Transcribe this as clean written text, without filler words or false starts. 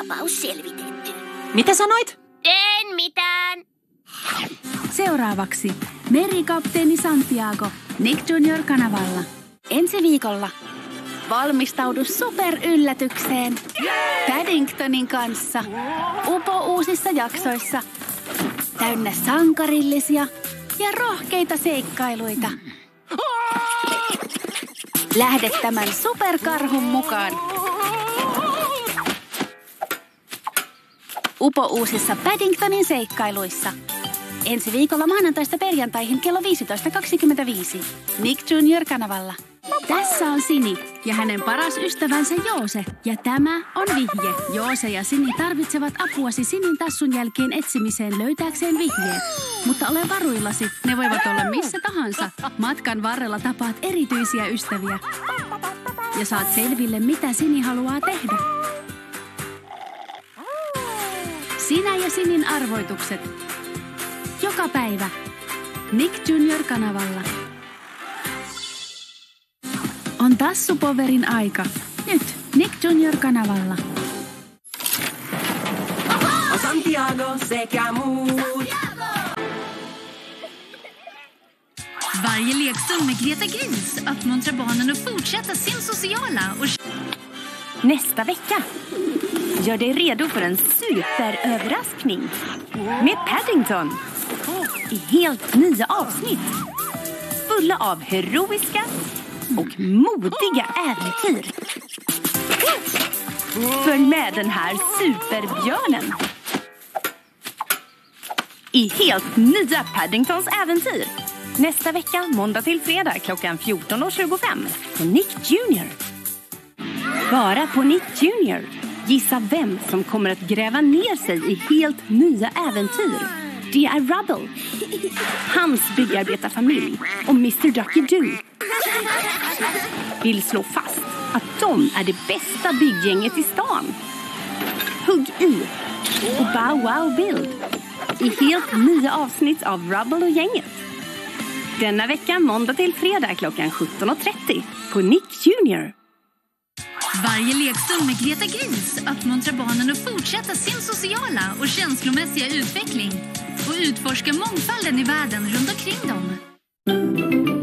tapaus selvitetty. Mitä sanoit? En mitään. Seuraavaksi merikapteeni Santiago Nick Jr. kanavalla. Ensi viikolla valmistaudu superyllätykseen Paddingtonin kanssa uusissa jaksoissa. Täynnä sankarillisia ja rohkeita seikkailuita. Lähde tämän superkarhun mukaan. Uusissa Paddingtonin seikkailuissa. Ensi viikolla maanantaista perjantaihin kello 15.25. Nick Jr. kanavalla. Tässä on Sini ja hänen paras ystävänsä Joose. Ja tämä on vihje. Joose ja Sini tarvitsevat apuasi Sinin tassun jälkeen etsimiseen löytääkseen vihjeet. Mutta ole varuillasi, ne voivat olla missä tahansa. Matkan varrella tapaat erityisiä ystäviä. Ja saat selville, mitä Sini haluaa tehdä. Sinä ja Sinin arvoitukset. Joka päivä. Nick Jr. kanavalla. On Tassupoverin aika. Nyt Nick Jr. kanavalla. Santiago sekä muut. Varje lekstund med Greta Gris uppmuntrar barnen att fortsätta sin sociala och... Nästa vecka. Gör dig redo för en superöverraskning med Paddington. I helt nya avsnitt. Fulla av heroiska och modiga äventyr. Följ med den här superbjörnen i helt nya Paddingtons äventyr. Nästa vecka, måndag till fredag klockan 14.25 på Nick Jr. Bara på Nick Jr. Gissa vem som kommer att gräva ner sig i helt nya äventyr. Det är Rubble, hans byggarbetarfamilj och Mr. Ducky Doo. Vill slå fast att de är det bästa bygggänget i stan. Hugg i och Bow Wow Build i helt nya avsnitt av Rubble och gänget. Denna vecka måndag till fredag klockan 17.30 på Nick Jr. Varje lekstund med Greta Gris uppmuntrar barnen att fortsätta sin sociala och känslomässiga utveckling och utforska mångfalden i världen runt omkring dem.